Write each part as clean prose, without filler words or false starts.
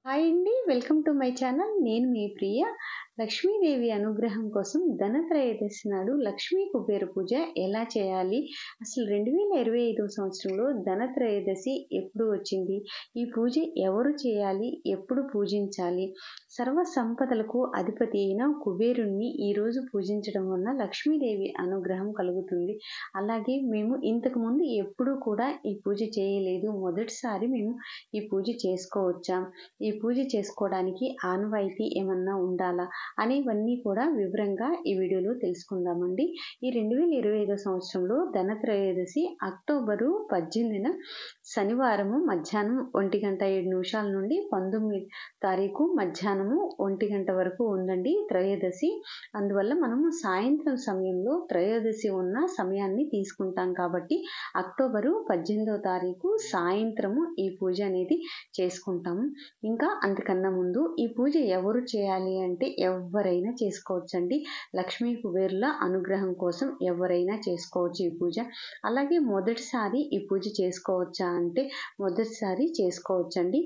Hi అండి. Welcome to my channel. నేను మీ ప్రియ. లక్ష్మీదేవి అనుగ్రహం కోసం ధనత్రయోదశి నాడు లక్ష్మీ కుబేర పూజ ఎలా చేయాలి? అసలు 2025 సంవత్సరంలో ధనత్రయోదశి ఎప్పుడు వచ్చింది? ఈ పూజ ఎవరు చేయాలి? ఎప్పుడు పూజించాలి? సర్వ సంపదలకు అధిపతి అయిన కుబేరుణ్ణి ఈరోజు పూజించడం వలన లక్ష్మీదేవి అనుగ్రహం కలుగుతుంది. అలాగే మేము ఇంతకుముందు ఎప్పుడూ కూడా ఈ పూజ చేయలేదు. మొదటిసారి మేము ఈ పూజ చేసుకోవచ్చా? ఈ పూజ చేసుకోవడానికి ఆనవాయితీ ఏమన్నా ఉండాలా అనేవన్నీ కూడా వివరంగా ఈ వీడియోలో తెలుసుకుందామండి. ఈ 2025 సంవత్సరంలో ధనత్రయోదశి అక్టోబరు 18న శనివారము మధ్యాహ్నం 1:07 నుండి 19 తారీఖు మధ్యాహ్నము 1 వరకు ఉందండి త్రయోదశి. అందువల్ల మనము సాయంత్రం సమయంలో త్రయోదశి ఉన్న సమయాన్ని తీసుకుంటాం కాబట్టి అక్టోబరు 18వ తారీఖు సాయంత్రము ఈ పూజ అనేది చేసుకుంటాము. ఇంకా అంతకన్నా ముందు ఈ పూజ ఎవరు చేయాలి అంటే ఎవరైనా చేసుకోవచ్చండి. లక్ష్మీ కుబేరుల అనుగ్రహం కోసం ఎవరైనా చేసుకోవచ్చు ఈ పూజ. అలాగే మొదటిసారి ఈ పూజ చేసుకోవచ్చా అంటే మొదటిసారి చేసుకోవచ్చండి.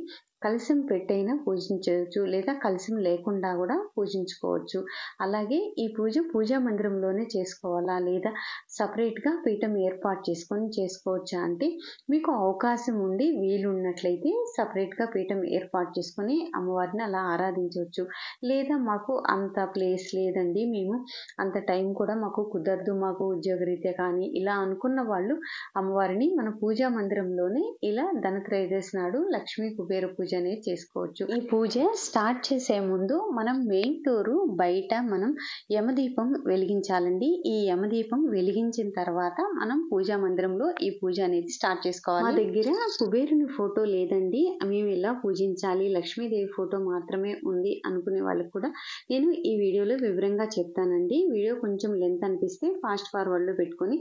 కలశం పెట్టైనా పూజించవచ్చు, లేదా కలశం లేకుండా కూడా పూజించుకోవచ్చు. అలాగే ఈ పూజ పూజా మందిరంలోనే చేసుకోవాలా, లేదా సపరేట్గా పీఠం ఏర్పాటు చేసుకొని చేసుకోవచ్చా అంటే మీకు అవకాశం ఉండి వీలున్నట్లయితే సపరేట్గా పీఠం ఏర్పాటు చేసుకొని అమ్మవారిని అలా ఆరాధించవచ్చు. లేదా మాకు అంత ప్లేస్ లేదండి, మేము అంత టైం కూడా మాకు కుదరదు, మాకు ఉద్యోగరీత్యా కానీ ఇలా అనుకున్న వాళ్ళు అమ్మవారిని మన పూజా మందిరంలోనే ఇలా ధనత్రయోదశి నాడు లక్ష్మీ కుబేర పూజ అనేది చేసుకోవచ్చు. ఈ పూజ స్టార్ట్ చేసే ముందు మనం మెయిన్ డోరు బయట మనం యమదీపం వెలిగించాలండి. ఈ యమదీపం వెలిగించిన తర్వాత మనం పూజా మందిరంలో ఈ పూజ అనేది స్టార్ట్ చేసుకోవాలి. మా దగ్గర కుబేరుని ఫోటో లేదండి, మేము ఇలా పూజించాలి, లక్ష్మీదేవి ఫోటో మాత్రమే ఉంది అనుకునే వాళ్ళకి కూడా నేను ఈ వీడియోలో వివరంగా చెప్తానండి. వీడియో కొంచెం లెంత్ అనిపిస్తే ఫాస్ట్ ఫార్వర్డ్లో పెట్టుకొని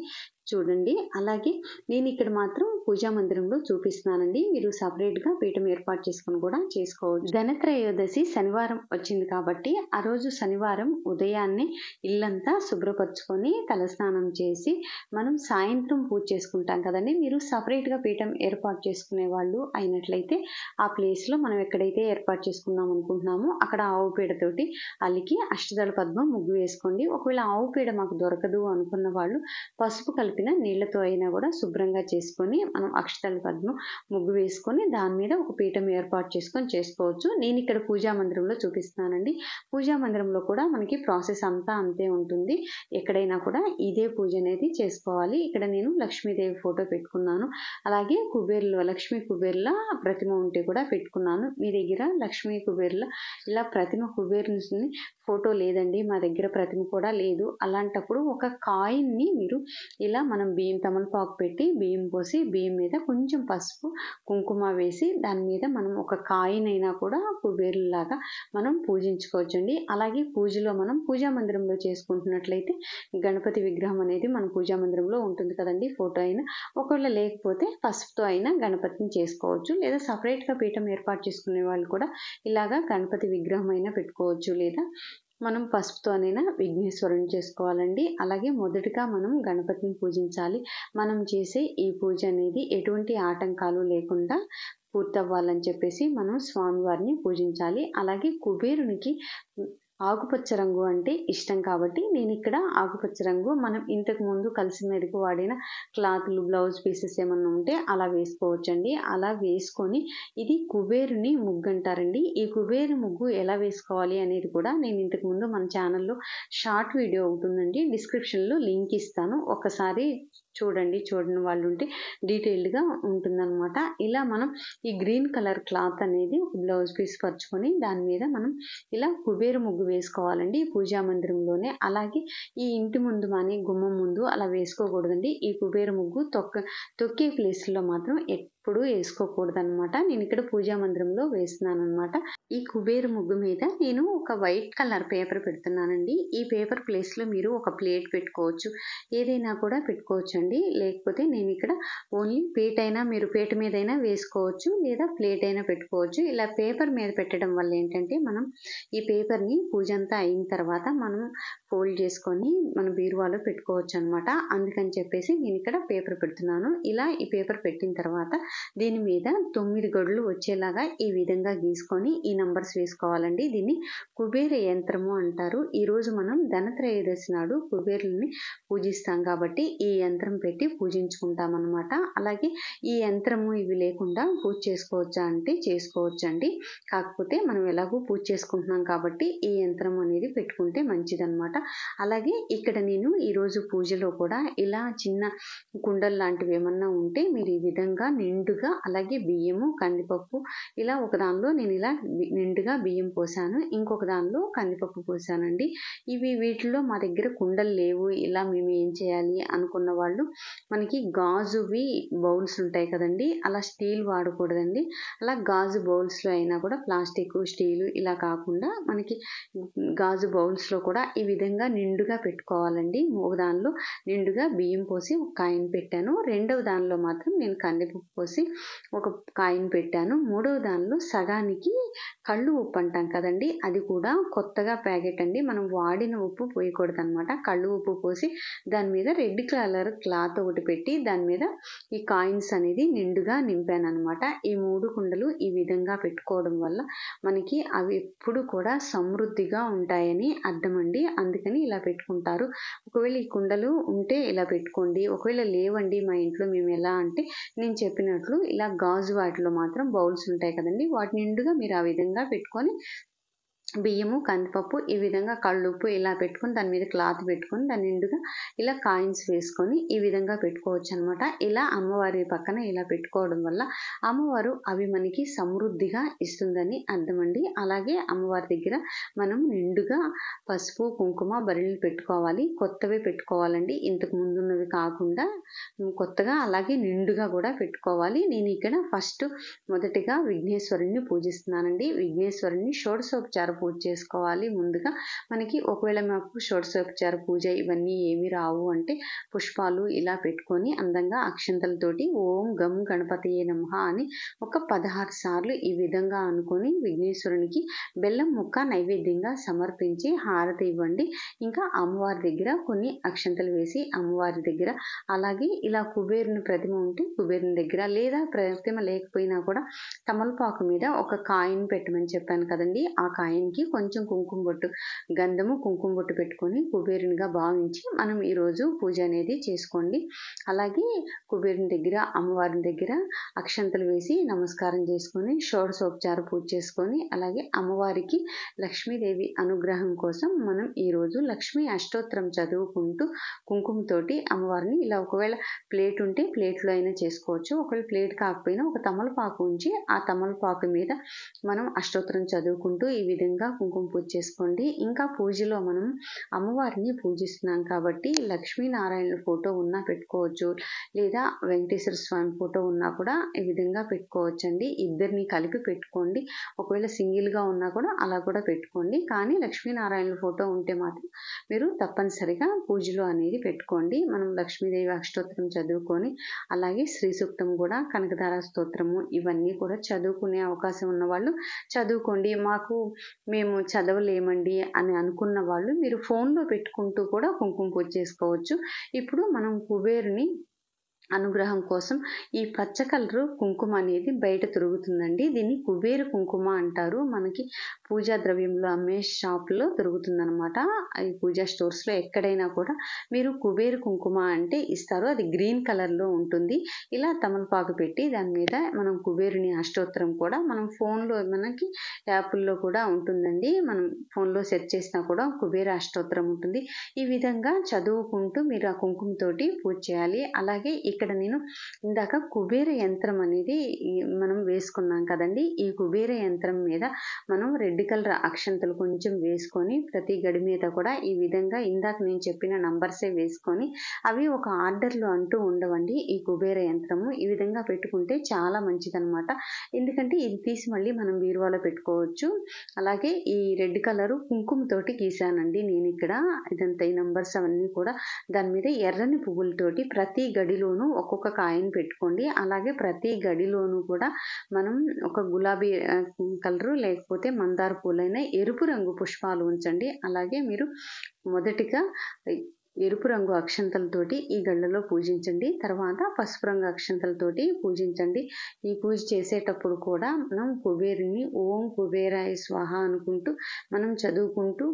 చూడండి. అలాగే నేను ఇక్కడ మాత్రం పూజా మందిరంలో చూపిస్తున్నానండి, మీరు సపరేట్గా పీఠం ఏర్పాటు చేసుకుని కూడా చేసుకోవచ్చు. ధనత్రయోదశి శనివారం వచ్చింది కాబట్టి ఆ రోజు శనివారం ఉదయాన్నే ఇల్లంతా శుభ్రపరచుకొని తలస్నానం చేసి మనం సాయంత్రం పూజ చేసుకుంటాం కదండి. మీరు సపరేట్గా పీఠం ఏర్పాటు చేసుకునే వాళ్ళు అయినట్లయితే ఆ ప్లేస్లో మనం ఎక్కడైతే ఏర్పాటు చేసుకుందాం అనుకుంటున్నామో అక్కడ ఆవు పేడతోటి అలికి అష్టదళ పద్మం ముగ్గు వేసుకోండి. ఒకవేళ ఆవు పేడ మాకు దొరకదు అనుకున్న వాళ్ళు పసుపు కలిపిన నీళ్లతో అయినా కూడా శుభ్రంగా చేసుకొని మనం అక్షతల పద్మం ముగ్గు వేసుకొని దాని మీద ఒక పీఠం ఏర్పాటు చేసుకొని చేసుకోవచ్చు. నేను ఇక్కడ పూజా మందిరంలో చూపిస్తున్నానండి. పూజా మందిరంలో కూడా మనకి ప్రాసెస్ అంతా అంతే ఉంటుంది. ఎక్కడైనా కూడా ఇదే పూజ అనేది చేసుకోవాలి. ఇక్కడ నేను లక్ష్మీదేవి ఫోటో పెట్టుకున్నాను. అలాగే లక్ష్మీ కుబేర్ల ప్రతిమ ఉంటే కూడా పెట్టుకున్నాను. మీ దగ్గర లక్ష్మీ కుబేర్ల ఇలా ప్రతిమ కుబేరుని ఫోటో లేదండి, మా దగ్గర ప్రతిమ కూడా లేదు, అలాంటప్పుడు ఒక కాయిన్ని మీరు ఇలా మనం బియ్యం తమలపాకు పెట్టి బియ్యం పోసి బియ్యం మీద కొంచెం పసుపు కుంకుమ వేసి దాని మీద మనం ఒక కాయిన్ అయినా కూడా కుబేరులాగా మనం పూజించుకోవచ్చండి. అలాగే పూజలో మనం పూజా మందిరంలో చేసుకుంటున్నట్లయితే గణపతి విగ్రహం అనేది మన పూజా మందిరంలో ఉంటుంది కదండి, ఫోటో అయినా. ఒకవేళ లేకపోతే పసుపుతో అయినా గణపతిని చేసుకోవచ్చు, లేదా సపరేట్గా పీఠం ఏర్పాటు చేసుకునే వాళ్ళు కూడా ఇలాగా గణపతి విగ్రహం అయినా పెట్టుకోవచ్చు, లేదా మనం పసుపుతోనైనా విఘ్నేశ్వరుని చేసుకోవాలండి. అలాగే మొదటిగా మనం గణపతిని పూజించాలి. మనం చేసే ఈ పూజ అనేది ఎటువంటి ఆటంకాలు లేకుండా పూర్తవ్వాలని చెప్పేసి మనం స్వామివారిని పూజించాలి. అలాగే కుబేరునికి ఆకుపచ్చ రంగు అంటే ఇష్టం కాబట్టి నేను ఇక్కడ ఆకుపచ్చ రంగు, మనం ఇంతకు ముందు కలిసి మీదకి వాడిన క్లాత్లు బ్లౌజ్ పీసెస్ ఏమన్నా ఉంటే అలా వేసుకోవచ్చండి. అలా వేసుకొని ఇది కుబేరుని ముగ్గు అంటారండి. ఈ కుబేరు ముగ్గు ఎలా వేసుకోవాలి అనేది కూడా నేను ఇంతకు ముందు మన ఛానల్లో షార్ట్ వీడియో ఉంటుందండి, డిస్క్రిప్షన్లో లింక్ ఇస్తాను, ఒకసారి చూడండి. చూడని వాళ్ళు ఉంటే డీటెయిల్డ్గా ఉంటుందన్నమాట. ఇలా మనం ఈ గ్రీన్ కలర్ క్లాత్ అనేది ఒక బ్లౌజ్ పీస్ పరుచుకొని దాని మీద మనం ఇలా కుబేరు ముగ్గు వేసుకోవాలండి పూజా మందిరంలోనే. అలాగే ఈ ఇంటి ముందు కానీ గుమ్మం ముందు అలా వేసుకోకూడదండి. ఈ కుబేరు ముగ్గు తొక్కే ప్లేస్లో మాత్రం ఎప్పుడు వేసుకోకూడదు అనమాట. నేను ఇక్కడ పూజా మందిరంలో వేస్తున్నాను అనమాట. ఈ కుబేరు ముగ్గు మీద నేను ఒక వైట్ కలర్ పేపర్ పెడుతున్నానండి. ఈ పేపర్ ప్లేస్లో మీరు ఒక ప్లేట్ పెట్టుకోవచ్చు, ఏదైనా కూడా పెట్టుకోవచ్చు అండి. లేకపోతే నేను ఇక్కడ ఓన్లీ పీట అయినా మీరు పీట మీదైనా వేసుకోవచ్చు, లేదా ప్లేట్ అయినా పెట్టుకోవచ్చు. ఇలా పేపర్ మీద పెట్టడం వల్ల ఏంటంటే మనం ఈ పేపర్ని పూజ అంతా అయిన తర్వాత మనం ఫోల్డ్ చేసుకొని మన బీరువాలో పెట్టుకోవచ్చు అనమాట. అందుకని చెప్పేసి నేను ఇక్కడ పేపర్ పెడుతున్నాను. ఇలా ఈ పేపర్ పెట్టిన తర్వాత దీని మీద 9 గడులు వచ్చేలాగా ఈ విధంగా గీసుకొని ఈ నంబర్స్ వేసుకోవాలండి. దీన్ని కుబేర యంత్రము అంటారు. ఈరోజు మనం ధనత్రయోదశి నాడు కుబేరుని పూజిస్తాం కాబట్టి ఈ యంత్రం పెట్టి పూజించుకుంటాం అన్నమాట. అలాగే ఈ యంత్రము ఇవి లేకుండా పూజ చేసుకోవచ్చా అంటే చేసుకోవచ్చండి. కాకపోతే మనం ఎలాగో పూజ చేసుకుంటున్నాం కాబట్టి ఈ యంత్రం అనేది పెట్టుకుంటే మంచిదన్నమాట. అలాగే ఇక్కడ నేను ఈరోజు పూజలో కూడా ఇలా చిన్న కుండలు లాంటివి ఏమన్నా ఉంటే మీరు ఈ విధంగా నిండుగా, అలాగే బియ్యము, కందిపప్పు ఇలా ఒక దానిలో నేను ఇలా నిండుగా బియ్యం పోసాను, ఇంకొక దానిలో కందిపప్పు పోసానండి. వీటిలో మా దగ్గర కుండలు లేవు, ఇలా మేము ఏం చేయాలి అనుకున్న వాళ్ళు మనకి గాజువి బౌల్స్ ఉంటాయి కదండి, అలా స్టీల్ వాడకూడదండి. అలా గాజు బౌల్స్లో అయినా కూడా ప్లాస్టిక్, స్టీలు ఇలా కాకుండా మనకి గాజు బౌల్స్లో కూడా ఈ విధంగా నిండుగా పెట్టుకోవాలండి. ఒక దానిలో నిండుగా బియ్యం పోసి ఒక కాయిన్ పెట్టాను, రెండవ దానిలో మాత్రం నేను కందిపప్పు పోసి ఒక కాయిన్ పెట్టాను, మూడవ దానిలో సగానికి కళ్ళు ఉప్పు అంటాం కదండి, అది కూడా కొత్తగా ప్యాకెట్ అండి, మనం వాడిన ఉప్పు పోయకూడదు అనమాట. కళ్ళు ఉప్పు పోసి దాని మీద రెడ్ కలర్ క్లాత్ ఒకటి పెట్టి దాని మీద ఈ కాయిన్స్ అనేది నిండుగా నింపాను అనమాట. ఈ 3 కుండలు ఈ విధంగా పెట్టుకోవడం వల్ల మనకి అవి ఎప్పుడు కూడా సమృద్ధిగా ఉంటాయని అర్థం అండి. అందుకని ఇలా పెట్టుకుంటారు. ఒకవేళ ఈ కుండలు ఉంటే ఇలా పెట్టుకోండి, ఒకవేళ లేవండి మా ఇంట్లో మేము ఎలా అంటే నేను చెప్పినట్లు ఇలా గాజు వాటిలో మాత్రం బౌల్స్ ఉంటాయి కదండి, వాటి నిండుగా మీరు ఆ విధంగా పెట్టుకొని బియ్యము, కందిపప్పు ఈ విధంగా కళ్ళుప్పు ఇలా పెట్టుకొని దాని మీద క్లాత్ పెట్టుకొని దాని నిండుగా ఇలా కాయిన్స్ వేసుకొని ఈ విధంగా పెట్టుకోవచ్చు అనమాట. ఇలా అమ్మవారి పక్కన ఇలా పెట్టుకోవడం వల్ల అమ్మవారు అవి మనకి సమృద్ధిగా ఇస్తుందని అర్థమండి. అలాగే అమ్మవారి దగ్గర మనం నిండుగా పసుపు, కుంకుమ, బరిలు పెట్టుకోవాలి. కొత్తవే పెట్టుకోవాలండి, ఇంతకు ముందున్నవి కాకుండా కొత్తగా అలాగే నిండుగా కూడా పెట్టుకోవాలి. నేను ఇక్కడ మొదటిగా విఘ్నేశ్వరుని పూజిస్తున్నానండి. విఘ్నేశ్వరుని షోడశోపచార పూజ చేసుకోవాలి. ముందుగా మనకి ఒకవేళ మాకు షోడశోపచార పూజ ఇవన్నీ ఏమి రావు అంటే పుష్పాలు ఇలా పెట్టుకొని అందంగా అక్షంతలతోటి ఓం గం గణపతియే నమః అని ఒక 16 సార్లు ఈ విధంగా అనుకొని విఘ్నేశ్వరునికి బెల్లం ముక్క నైవేద్యంగా సమర్పించి హారతి ఇవ్వండి. ఇంకా అమ్మవారి దగ్గర కొన్ని అక్షంతలు వేసి అమ్మవారి దగ్గర, అలాగే ఇలా కుబేరుని ప్రతిమ ఉంటే కుబేరుని దగ్గర, లేదా ప్రతిమ లేకపోయినా కూడా తమలపాకు మీద ఒక కాయిన్ పెట్టమని చెప్పాను కదండి, ఆ కాయిన్కి కొంచెం కుంకుమ బొట్టు, గంధము కుంకుమ బొట్టు పెట్టుకొని కుబేరునిగా భావించి మనం ఈరోజు పూజ అనేది చేసుకోండి. అలాగే కుబేరుని దగ్గర, అమ్మవారి దగ్గర అక్షంతలు వేసి నమస్కారం చేసుకొని షోడశోపచార పూజ చేసుకొని, అలాగే అమ్మవారికి లక్ష్మీదేవి అనుగ్రహం కోసం మనం ఈరోజు లక్ష్మీ అష్టోత్తరం చదువుకుంటూ కుంకుమతోటి అమ్మవారిని ఇలా, ఒకవేళ ప్లేట్ ఉంటే ప్లేట్లో అయినా చేసుకోవచ్చు, ఒకవేళ ప్లేట్ కాకపోయినా ఒక తమలపాకు ఉంచి ఆ తమలపాకు మీద మనం అష్టోత్తరం చదువుకుంటూ ఈ విధంగా కుంకుమ పూజ చేసుకోండి. ఇంకా పూజలో మనం అమ్మవారిని పూజిస్తున్నాం కాబట్టి లక్ష్మీనారాయణ ఫోటో ఉన్నా పెట్టుకోవచ్చు, లేదా వెంకటేశ్వర స్వామి ఫోటో ఉన్నా కూడా ఈ విధంగా పెట్టుకోవచ్చండి. ఇద్దరిని కలిపి పెట్టుకోండి. ఒకవేళ సింగిల్గా ఉన్నా కూడా అలా కూడా పెట్టుకోండి. కానీ లక్ష్మీనారాయణ ఫోటో ఉంటే మాత్రం మీరు తప్పనిసరిగా పూజలో అనేది పెట్టుకోండి. మనం లక్ష్మీదేవి అష్టోత్తరం చదువుకొని, అలాగే శ్రీ సూక్తం కూడా, కనకధార స్తోత్రము ఇవన్నీ కూడా చదువుకునే అవకాశం ఉన్న వాళ్ళు చదువుకోండి. మేము చదవలేమండి అని అనుకున్న వాళ్ళు మీరు ఫోన్లో పెట్టుకుంటూ కూడా కుంకుమ పూజ చేసుకోవచ్చు. ఇప్పుడు మనం కుబేరుని అనుగ్రహం కోసం ఈ పచ్చ కలరు కుంకుమ అనేది బయట తిరుగుతుందండి. దీన్ని కుబేర కుంకుమ అంటారు. మనకి పూజా ద్రవ్యంలో అమ్మే షాప్లో దొరుకుతుందనమాట. ఈ పూజా స్టోర్స్లో ఎక్కడైనా కూడా మీరు కుబేర కుంకుమ అంటే ఇస్తారు. అది గ్రీన్ కలర్లో ఉంటుంది. ఇలా తమలపాకు పెట్టి దాని మీద మనం కుబేరుని అష్టోత్తరం కూడా మనం ఫోన్లో, మనకి యాప్ల్లో కూడా ఉంటుందండి. మనం ఫోన్లో సెర్చ్ చేసినా కూడా కుబేర అష్టోత్తరం ఉంటుంది. ఈ విధంగా చదువుకుంటూ మీరు ఆ కుంకుమతోటి పూజ చేయాలి. అలాగే ఇక్కడ నేను ఇందాక కుబేర యంత్రం అనేది మనం వేసుకున్నాం కదండి, ఈ కుబేర యంత్రం మీద మనం రెడ్ కలర్ అక్షంతలు కొంచెం వేసుకొని ప్రతి గడి మీద కూడా ఈ విధంగా ఇందాక నేను చెప్పిన నంబర్సే వేసుకొని, అవి ఒక ఆర్డర్లో అంటూ ఉండవండి. ఈ కుబేర యంత్రము ఈ విధంగా పెట్టుకుంటే చాలా మంచిదన్నమాట. ఎందుకంటే ఇది తీసి మళ్ళీ మనం బీరువాలో పెట్టుకోవచ్చు. అలాగే ఈ రెడ్ కలరు కుంకుమతోటి గీసానండి నేను ఇక్కడ. ఇదంతా ఈ నంబర్స్ అవన్నీ కూడా దాని మీద ఎర్రని పువ్వులతోటి ప్రతి గడిలోనూ ఒక్కొక్క కాయిన్ పెట్టుకోండి. అలాగే ప్రతి గడిలోనూ కూడా మనం ఒక గులాబీ కలరు లేకపోతే మందార పూలైన ఎరుపు రంగు పుష్పాలు ఉంచండి. అలాగే మీరు మొదటిగా ఎరుపు రంగు అక్షంతలతోటి ఈ గళ్ళలో పూజించండి. తర్వాత పసుపు రంగు అక్షంతలతోటి పూజించండి. ఈ పూజ చేసేటప్పుడు కూడా మనం కుబేరుని ఓం కుబేరాయ స్వాహ అనుకుంటూ మనం చదువుకుంటూ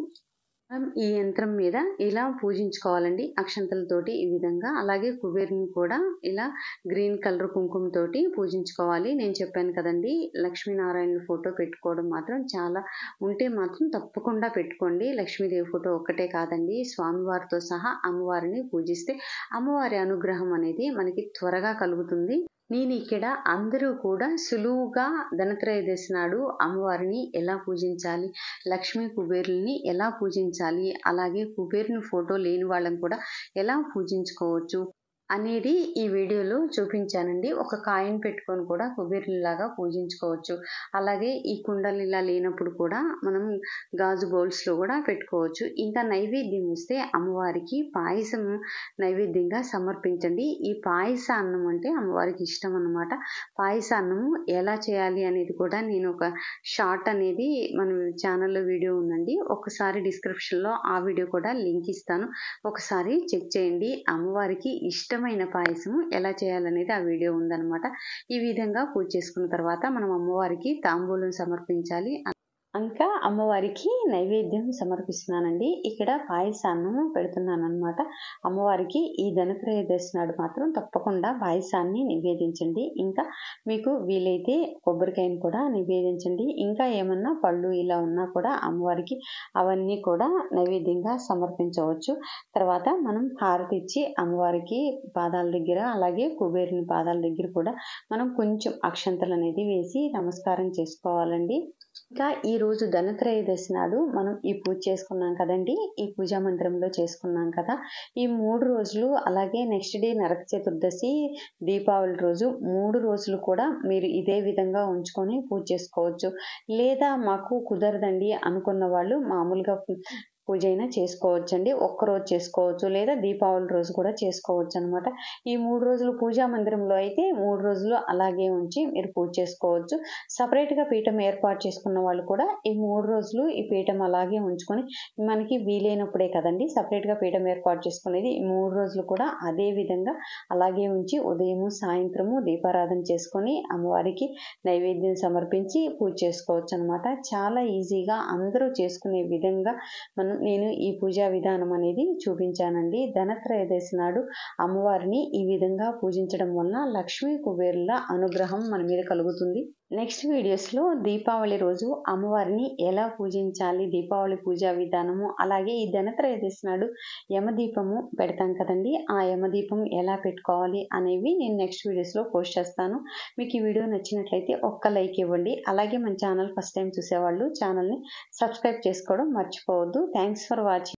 ఈ యంత్రం మీద ఇలా పూజించుకోవాలండి అక్షంతలతోటి ఈ విధంగా. అలాగే కుబేరుని కూడా ఇలా గ్రీన్ కలర్ కుంకుమతోటి పూజించుకోవాలి. నేను చెప్పాను కదండి, లక్ష్మీనారాయణ ఫోటో పెట్టుకోవడం మాత్రం చాలా ఉంటే మాత్రం తప్పకుండా పెట్టుకోండి. లక్ష్మీదేవి ఫోటో ఒక్కటే కాదండి, స్వామివారితో సహా అమ్మవారిని పూజిస్తే అమ్మవారి అనుగ్రహం అనేది మనకి త్వరగా కలుగుతుంది. నేను ఇక్కడ అందరూ కూడా సులువుగా ధనత్రయోదశి నాడు అమ్మవారిని ఎలా పూజించాలి, లక్ష్మీ కుబేరుల్ని ఎలా పూజించాలి, అలాగే కుబేరుని ఫోటో లేని వాళ్ళని కూడా ఎలా పూజించుకోవచ్చు అనేది ఈ వీడియోలో చూపించానండి. ఒక కాయిన్ పెట్టుకొని కూడా కుబేరులాగా పూజించుకోవచ్చు. అలాగే ఈ కుండలు ఇలా లేనప్పుడు కూడా మనం గాజు బౌల్స్లో కూడా పెట్టుకోవచ్చు. ఇంకా నైవేద్యం వస్తే అమ్మవారికి పాయసం నైవేద్యంగా సమర్పించండి. ఈ పాయస అన్నం అంటే అమ్మవారికి ఇష్టం అన్నమాట. పాయస అన్నము ఎలా చేయాలి అనేది కూడా నేను ఒక షార్ట్ అనేది మన ఛానల్లో వీడియో ఉందండి, ఒకసారి డిస్క్రిప్షన్లో ఆ వీడియో కూడా లింక్ ఇస్తాను, ఒకసారి చెక్ చేయండి. అమ్మవారికి ఇష్టమైన పాయసము ఎలా చేయాలనేది ఆ వీడియో ఉందన్నమాట. ఈ విధంగా పూజ చేసుకున్న తర్వాత మనం అమ్మవారికి తాంబూలం సమర్పించాలి. ఇంకా అమ్మవారికి నైవేద్యం సమర్పిస్తున్నానండి. ఇక్కడ పాయసాన్నం పెడుతున్నాను అనమాట. అమ్మవారికి ఈ ధనత్రయోదశి నాడు మాత్రం తప్పకుండా పాయసాన్ని నివేదించండి. ఇంకా మీకు వీలైతే కొబ్బరికాయను కూడా నివేదించండి. ఇంకా ఏమన్నా పళ్ళు ఇలా ఉన్నా కూడా అమ్మవారికి అవన్నీ కూడా నైవేద్యంగా సమర్పించవచ్చు. తర్వాత మనం హారతి ఇచ్చి అమ్మవారికి పాదాల దగ్గర, అలాగే కుబేరుని పాదాల దగ్గర కూడా మనం కొంచెం అక్షంతలు అనేది వేసి నమస్కారం చేసుకోవాలండి. ఇంకా ఈరోజు ధనత్రయోదశి నాడు మనం ఈ పూజ చేసుకున్నాం కదండి, ఈ పూజా మందిరంలో చేసుకున్నాం కదా, ఈ 3 రోజులు అలాగే నెక్స్ట్ డే నరక చతుర్దశి, దీపావళి రోజు 3 రోజులు కూడా మీరు ఇదే విధంగా ఉంచుకొని పూజ చేసుకోవచ్చు. లేదా మాకు కుదరదండి అనుకున్న వాళ్ళు మామూలుగా పూజ అయినా చేసుకోవచ్చండి. ఒక్కరోజు చేసుకోవచ్చు, లేదా దీపావళి రోజు కూడా చేసుకోవచ్చు అనమాట. ఈ 3 రోజులు పూజా మందిరంలో అయితే 3 రోజులు అలాగే ఉంచి మీరు పూజ చేసుకోవచ్చు. సపరేట్గా పీఠం ఏర్పాటు చేసుకున్న వాళ్ళు కూడా ఈ 3 రోజులు ఈ పీఠం అలాగే ఉంచుకొని, మనకి వీలైనప్పుడే కదండి సపరేట్గా పీఠం ఏర్పాటు చేసుకునేది, ఈ 3 రోజులు కూడా అదే విధంగా అలాగే ఉంచి ఉదయము సాయంత్రము దీపారాధన చేసుకొని అమ్మవారికి నైవేద్యం సమర్పించి పూజ చేసుకోవచ్చు అనమాట. చాలా ఈజీగా అందరూ చేసుకునే విధంగా నేను ఈ పూజా విధానం అనేది చూపించానండి. ధనత్రయోదశి నాడు అమ్మవారిని ఈ విధంగా పూజించడం వలన లక్ష్మీ కుబేరుల అనుగ్రహం మన మీద కలుగుతుంది. నెక్స్ట్ వీడియోస్లో దీపావళి రోజు అమ్మవారిని ఎలా పూజించాలి, దీపావళి పూజా విధానము, అలాగే ఈ ధనత్రయోదశి నాడు యమదీపము పెడతాం కదండి, ఆ యమదీపం ఎలా పెట్టుకోవాలి అనేవి నేను నెక్స్ట్ వీడియోస్లో పోస్ట్ చేస్తాను. మీకు ఈ వీడియో నచ్చినట్లయితే ఒక్క లైక్ ఇవ్వండి. అలాగే మన ఛానల్ ఫస్ట్ టైం చూసేవాళ్ళు ఛానల్ని సబ్స్క్రైబ్ చేసుకోవడం మర్చిపోవద్దు. Thanks for watching.